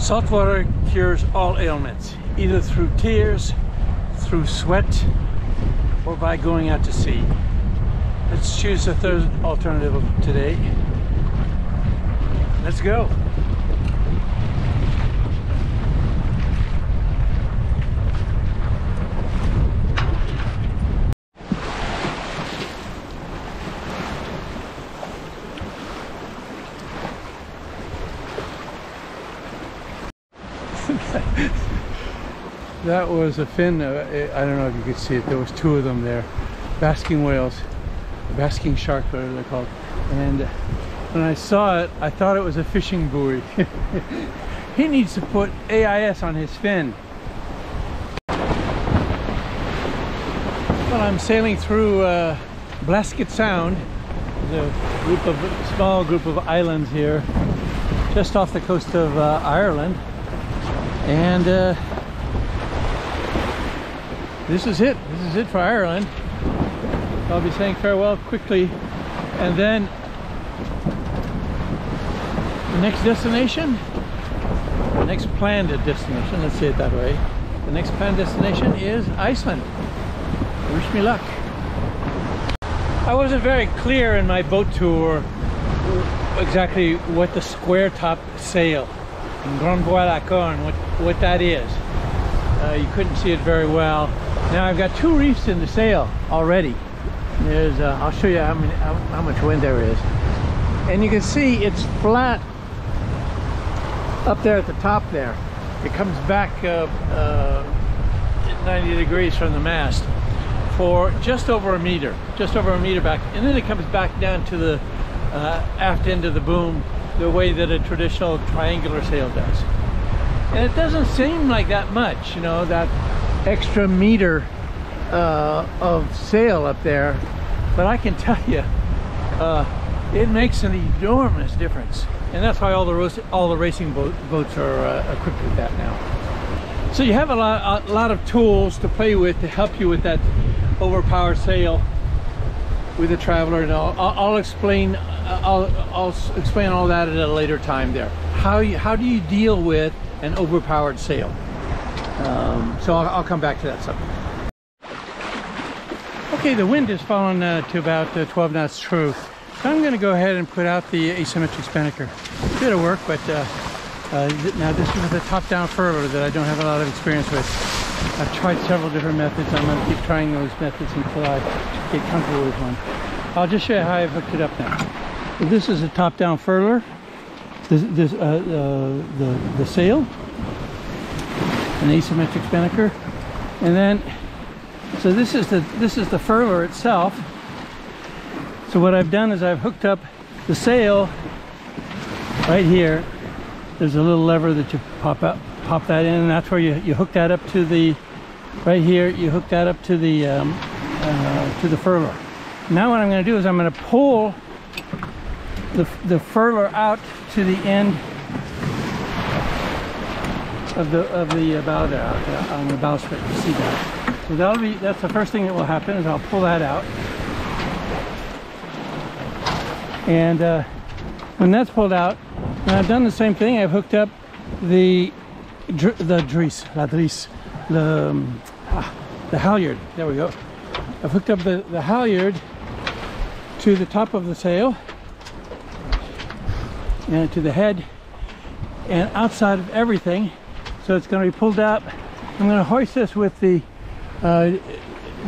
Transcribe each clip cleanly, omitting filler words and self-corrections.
Salt water cures all ailments, either through tears, through sweat, or by going out to sea. Let's choose the third alternative today. Let's go. That was a fin, I don't know if you could see it, there was two of them there. Basking whales, basking shark, whatever they're called. And when I saw it, I thought it was a fishing buoy. He needs to put AIS on his fin. Well, I'm sailing through Basking Sound, the small group of islands here, just off the coast of Ireland. And this is it. This is it for Ireland. I'll be saying farewell quickly, and then the next destination, the next planned destination, let's say it that way, the next planned destination is Iceland. Wish me luck. I wasn't very clear in my boat tour exactly what the square top sail, Grand Voile à Corne, what that is. You couldn't see it very well. Now I've got two reefs in the sail already. There's I'll show you how much wind there is, and you can see it's flat up there at the top there. It comes back 90 degrees from the mast for just over a meter back, and then it comes back down to the aft end of the boom the way that a traditional triangular sail does. And it doesn't seem like that much, you know, that extra meter of sail up there, but I can tell you it makes an enormous difference, and that's why all the racing boats are equipped with that now. So you have a lot of tools to play with to help you with that overpowered sail with the Traveler, and I'll explain all that at a later time there. How do you deal with an overpowered sail? So I'll come back to that subject. Okay, the wind has fallen to about 12 knots true. So I'm going to go ahead and put out the asymmetric spinnaker. Bit of work, but now this is with a top-down furler that I don't have a lot of experience with. I've tried several different methods. I'm going to keep trying those methods until I get comfortable with one. I'll just show you how I've hooked it up now. So this is a top-down furler. The sail, an asymmetric spinnaker, and then so this is the furler itself. So what I've done is I've hooked up the sail right here. There's a little lever that you pop that in, and that's where you hook that up to the right here. You hook that up to the furler. Now what I'm going to do is I'm going to pull the furler out to the end of the bow there, on the bowsprit. You see that? So that's the first thing that will happen, is I'll pull that out, and when that's pulled out, and I've done the same thing. I've hooked up the halyard. There we go. I've hooked up the halyard to the top of the sail and to the head and outside of everything, so it's going to be pulled up. I'm going to hoist this with the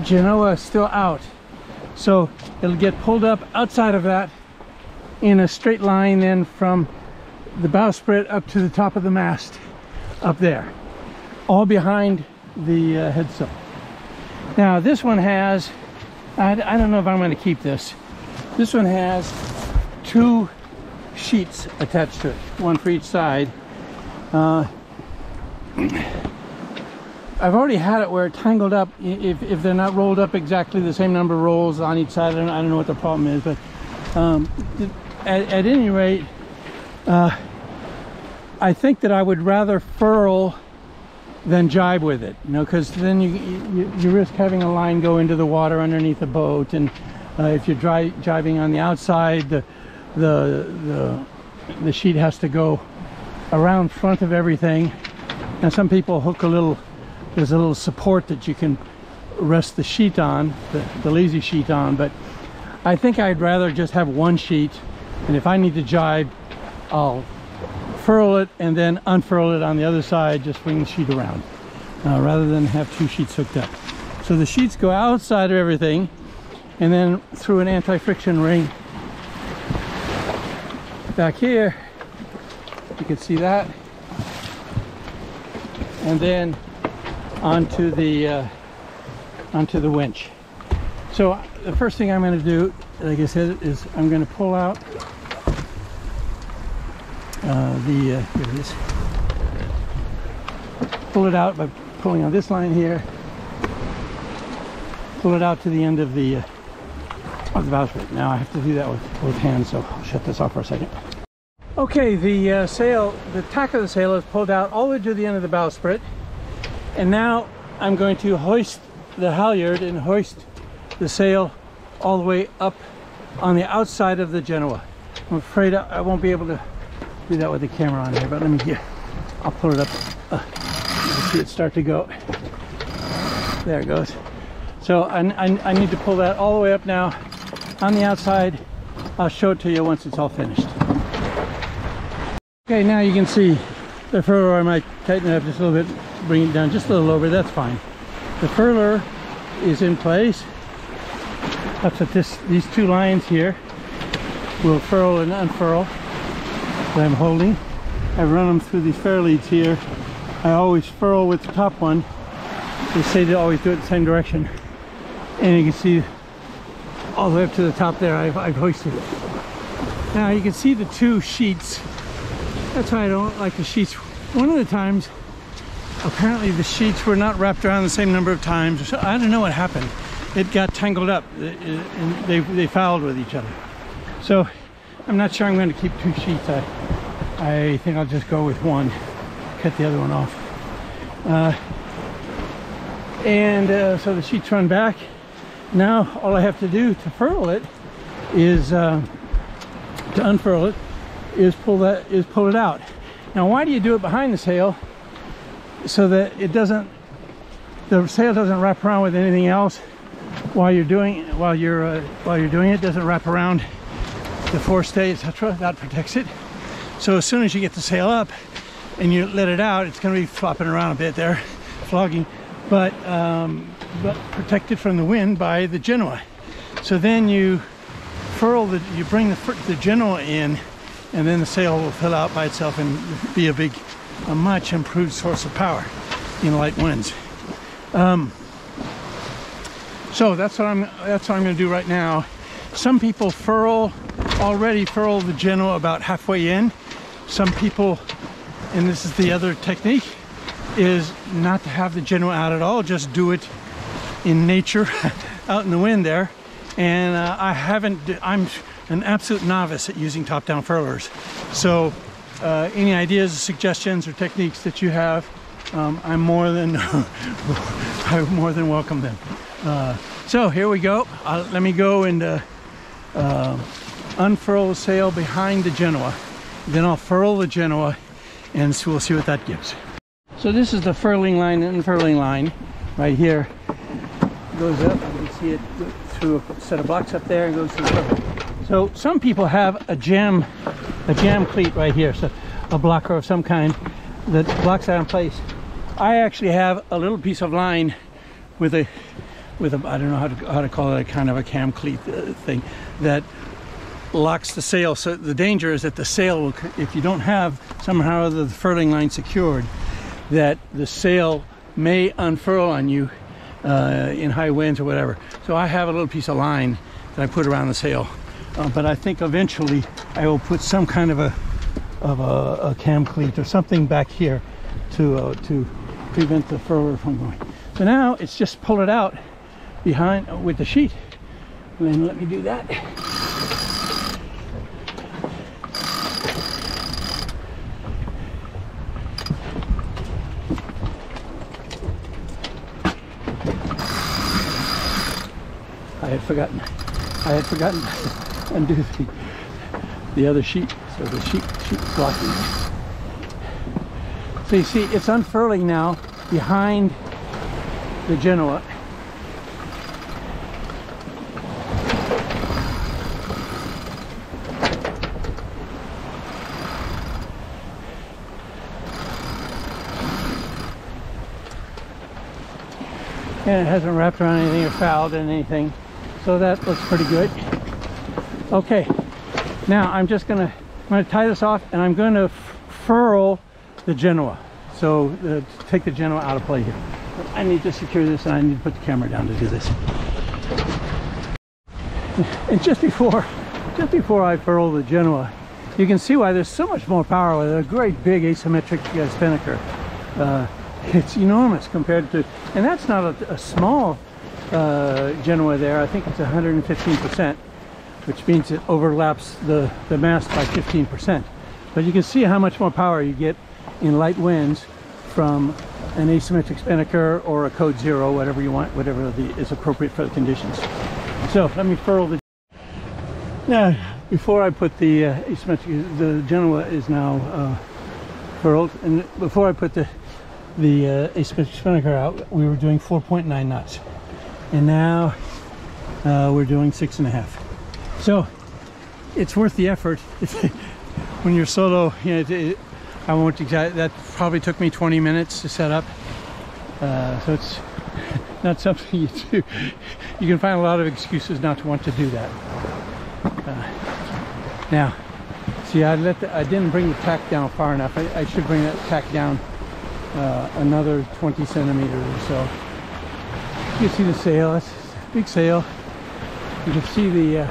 Genoa still out, so it'll get pulled up outside of that in a straight line, then from the bowsprit up to the top of the mast up there, all behind the headsail. Now this one has, I don't know if I'm going to keep this. This one has two sheets attached to it, one for each side. I've already had it where it tangled up. If they're not rolled up exactly the same number of rolls on each side, I don't know what the problem is, but at any rate, I think that I would rather furl than jibe with it, you know, because then you risk having a line go into the water underneath the boat, and if you're jibing on the outside, the sheet has to go around front of everything. Now some people hook there's a little support that you can rest the sheet on, the lazy sheet on, but I think I'd rather just have one sheet, and if I need to jibe, I'll furl it and then unfurl it on the other side, just swing the sheet around, rather than have two sheets hooked up. So the sheets go outside of everything, and then through an anti-friction ring back here, you can see that, and then onto the winch. So the first thing I'm going to do, like I said, is I'm going to pull out here it is. Pull it out by pulling on this line here. Pull it out to the end of the bowsprit. Now I have to do that with both hands, so I'll shut this off for a second. Okay, the tack of the sail is pulled out all the way to the end of the bowsprit, and now I'm going to hoist the halyard and hoist the sail all the way up on the outside of the Genoa. I'm afraid I won't be able to do that with the camera on here, but let me here. I'll pull it up. You see it start to go. There it goes. So I need to pull that all the way up now on the outside. I'll show it to you once it's all finished. Okay, now you can see the furler. I might tighten it up just a little bit, bring it down just a little over. That's fine. The furler is in place. That's what these two lines here will furl and unfurl that I'm holding. I run them through these furl leads here. I always furl with the top one. They say to always do it the same direction. And you can see all the way up to the top there, I've hoisted it. Now you can see the two sheets. That's why I don't like the sheets. One of the times, apparently the sheets were not wrapped around the same number of times. So I don't know what happened. It got tangled up and they fouled with each other. So I'm not sure I'm going to keep two sheets. I think I'll just go with one, cut the other one off. So the sheets run back. Now all I have to do to furl it is to unfurl it is pull it out. Now why do you do it behind the sail? So that the sail doesn't wrap around with anything else while you're doing it. Doesn't wrap around the forestay, etc. That protects it. So as soon as you get the sail up and you let it out, it's going to be flopping around a bit there, flogging, but protected from the wind by the Genoa. So then you bring the Genoa in, and then the sail will fill out by itself and be a much improved source of power in light winds. So that's what I'm going to do right now. Some people already furl the Genoa about halfway in. Some people, and this is the other technique, is not to have the Genoa out at all. Just do it in nature, out in the wind there. And I'm an absolute novice at using top-down furlers. So any ideas, suggestions, or techniques that you have, I more than welcome them. So here we go. Let me go and unfurl the sail behind the Genoa. Then I'll furl the Genoa, and so we'll see what that gives. So this is the furling line and unfurling line right here. It goes up. You can see it through a set of blocks up there and goes through the furl. So some people have a jam cleat right here, so a blocker of some kind that blocks that in place. I actually have a little piece of line with a I don't know how to call it, a kind of a cam cleat thing that locks the sail. So the danger is that the sail will, if you don't have somehow the furling line secured, that the sail may unfurl on you in high winds or whatever. So I have a little piece of line that I put around the sail, but I think eventually I will put some kind of a cam cleat or something back here to prevent the furler from going. So now it's just pull it out behind with the sheet, and then let me do that. I had forgotten to undo the other sheet, so the sheet blocking. So you see, it's unfurling now behind the Genoa. And it hasn't wrapped around anything or fouled in anything, so that looks pretty good. Okay, now I'm going to tie this off, and I'm going to furl the Genoa. So take the Genoa out of play here. I need to secure this, and I need to put the camera down to do this. And just before I furl the Genoa, you can see why there's so much more power with a great big asymmetric spinnaker. It's enormous compared to, and that's not a small Genoa there. I think it's 115%, which means it overlaps the mast by 15%. But you can see how much more power you get in light winds from an asymmetric spinnaker or a code 0, whatever you want, whatever is appropriate for the conditions. So let me furl the. Now, before I put the asymmetric, the Genoa is now furled, and before I put the asymmetric spinnaker out, we were doing 4.9 knots, and now we're doing 6.5. So it's worth the effort. When you're solo, you know, I won't exactly, that probably took me 20 minutes to set up, so it's not something you do. You can find a lot of excuses not to want to do that. Now, see, I didn't bring the tack down far enough. I should bring that tack down another 20 centimeters or so. You can see the sail. That's a big sail. You can see the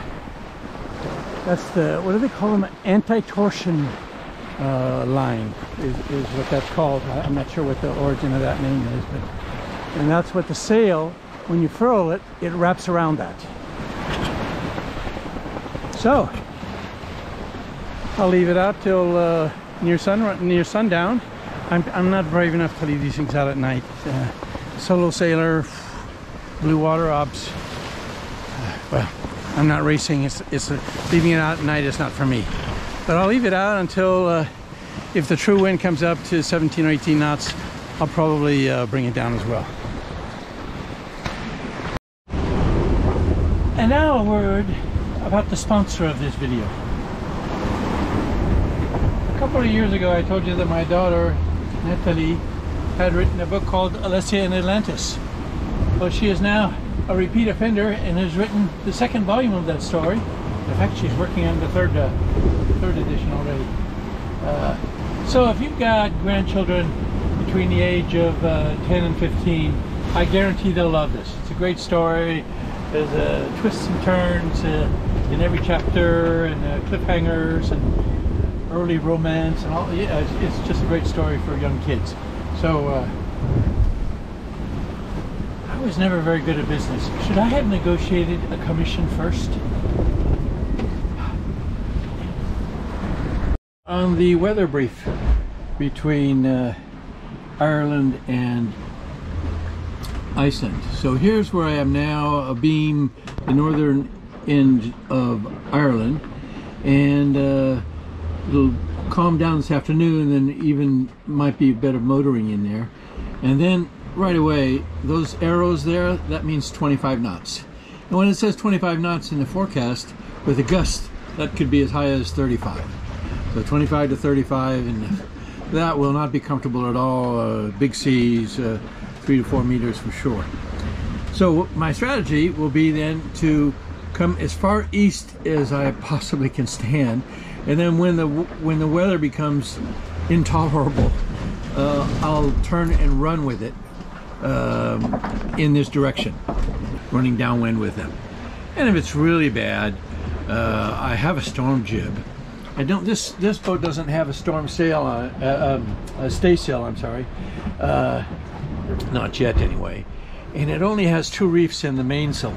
that's the, what do they call them? Anti-torsion line is what that's called. I'm not sure what the origin of that name is, but and that's what the sail, when you furl it, it wraps around that. So I'll leave it out till near sundown. I'm not brave enough to leave these things out at night. Solo sailor, blue water obs. Well, I'm not racing. It's leaving it out at night is not for me. But I'll leave it out until if the true wind comes up to 17 or 18 knots, I'll probably bring it down as well. And now a word about the sponsor of this video. A couple of years ago, I told you that my daughter Nathalie had written a book called Alessia in Atlantis. Well, she is now a repeat offender and has written the second volume of that story. In fact, she's working on the third edition already. So if you've got grandchildren between the age of 10 and 15, I guarantee they'll love this. It's a great story. There's twists and turns in every chapter, and cliffhangers, and early romance, and all. Yeah, it's just a great story for young kids. So I was never very good at business. Should I have negotiated a commission first? On the weather brief between Ireland and Iceland. So here's where I am now, abeam the northern end of Ireland, and it'll calm down this afternoon, and then even might be a bit of motoring in there. And then right away, those arrows there, that means 25 knots. And when it says 25 knots in the forecast, with a gust, that could be as high as 35. So 25 to 35, and that will not be comfortable at all. Big seas, 3 to 4 meters from shore. So my strategy will be then to come as far east as I possibly can stand, and then when the weather becomes intolerable, I'll turn and run with it in this direction, running downwind with them. And if it's really bad, I have a storm jib. I don't. This boat doesn't have a storm sail on a staysail. I'm sorry, not yet anyway. And it only has 2 reefs in the mainsail,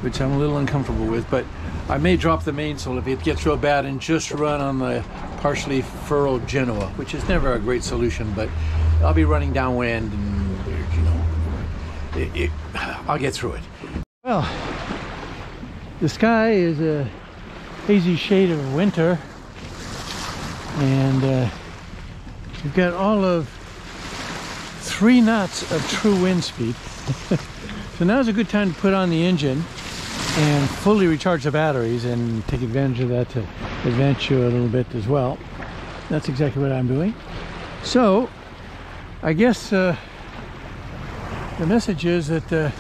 which I'm a little uncomfortable with. But I may drop the mainsail if it gets real bad and just run on the partially furled Genoa, which is never a great solution. But I'll be running downwind, and you know, I'll get through it. Well, the sky is a hazy shade of winter, and We've got all of 3 knots of true wind speed. So now's a good time to put on the engine and fully recharge the batteries and take advantage of that to advance you a little bit as well. That's exactly what I'm doing. So I guess the message is that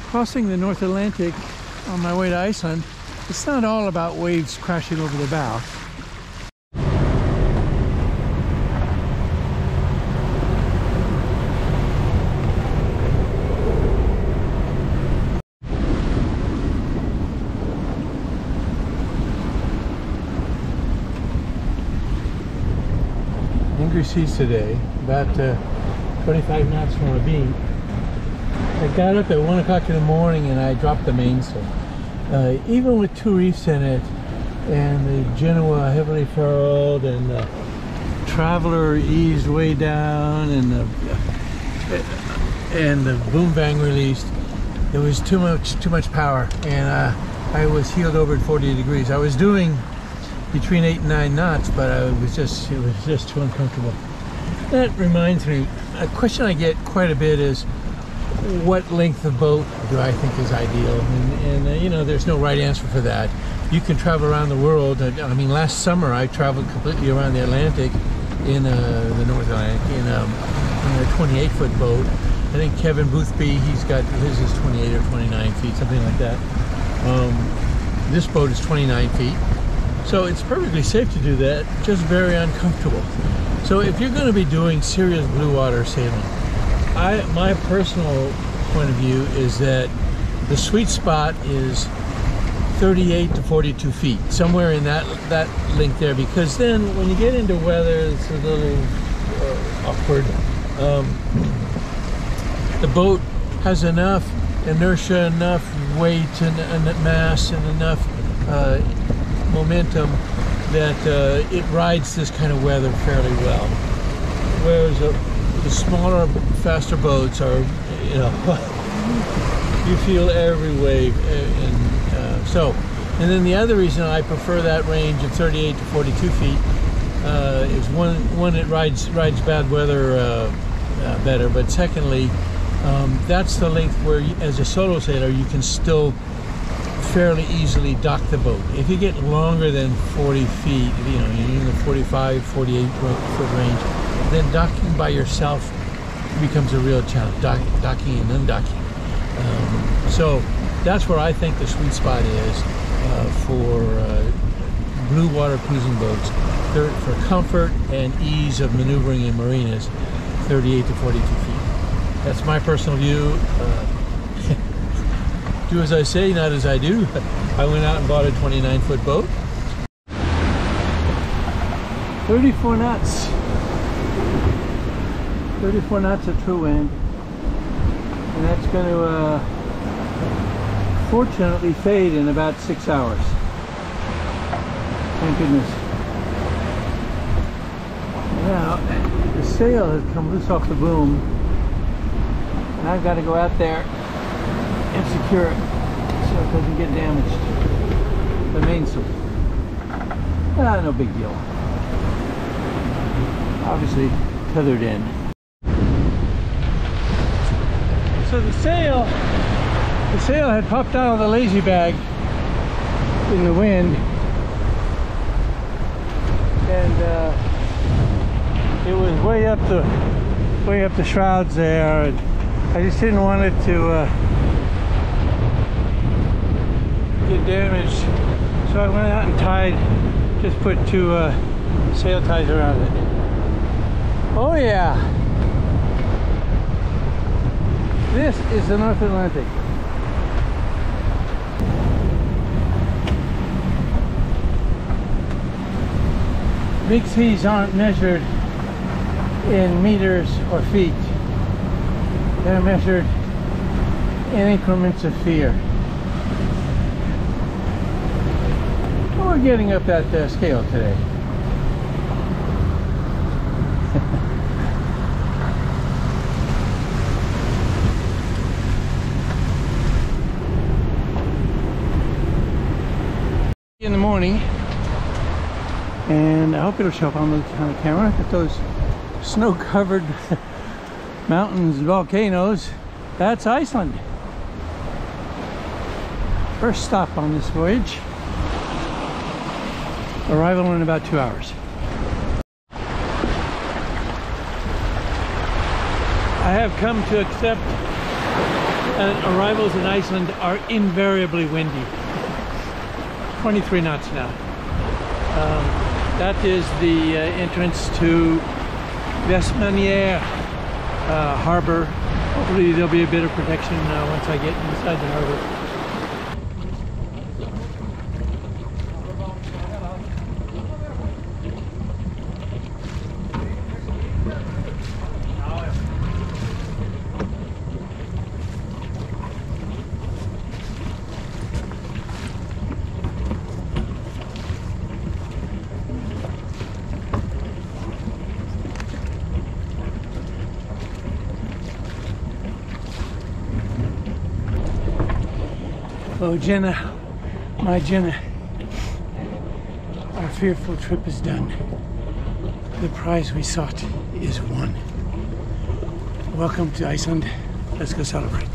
crossing the North Atlantic on my way to Iceland, it's not all about waves crashing over the bow. Angry seas today, about 25 knots from our beam. I got up at 1 o'clock in the morning and I dropped the mainsail. Even with 2 reefs in it, and the Genoa heavily furled, and the Traveler eased way down, and the boom bang released, it was too much power, and I was heeled over at 40 degrees. I was doing between 8 and 9 knots, but it was just too uncomfortable. That reminds me, a question I get quite a bit is, what length of boat do I think is ideal? And you know, there's no right answer for that. You can travel around the world. I mean, last summer I traveled completely around the Atlantic in the North Atlantic in a 28-foot boat. I think Kevin Boothby, his is 28 or 29 feet, something like that. This boat is 29 feet. So it's perfectly safe to do that, just very uncomfortable. So if you're going to be doing serious blue water sailing, my personal point of view is that the sweet spot is 38 to 42 feet, somewhere in that length there, because then when you get into weather, it's a little awkward. The boat has enough inertia, enough weight and mass, and enough momentum that it rides this kind of weather fairly well. Whereas the smaller, faster boats are, you know, you feel every wave, and then the other reason I prefer that range of 38 to 42 feet is one, it rides bad weather better, but secondly, that's the length where, as a solo sailor, you can still fairly easily dock the boat. If you get longer than 40 feet, you know, you're in the 45, 48 foot range, then docking by yourself becomes a real challenge, docking and undocking. So that's where I think the sweet spot is for blue water cruising boats. For comfort and ease of maneuvering in marinas, 38 to 42 feet. That's my personal view. Do as I say, not as I do. I went out and bought a 29-foot boat. 34 knots. 34 knots of true wind. And that's going to fortunately fade in about 6 hours. Thank goodness. Now, the sail has come loose off the boom. And I've got to go out there and secure it so it doesn't get damaged. The mainsail. No big deal. Obviously tethered in. So the sail had popped out of the lazy bag in the wind, and it was way up the shrouds there, and I just didn't want it to get damaged, so I went out and just put 2 sail ties around it. Oh yeah, this is the North Atlantic. Big seas aren't measured in meters or feet. They're measured in increments of fear. We're getting up that scale today. In the morning, And I hope it'll show up on the camera. At those snow-covered mountains, volcanoes, that's Iceland. First stop on this voyage. Arrival in about 2 hours. I have come to accept that arrivals in Iceland are invariably windy. 23 knots now. That is the entrance to Vestmannaeyjar harbor. Hopefully there'll be a bit of protection once I get inside the harbor. Oh, Jenna, my Jenna, our fearful trip is done. The prize we sought is won. Welcome to Iceland. Let's go celebrate.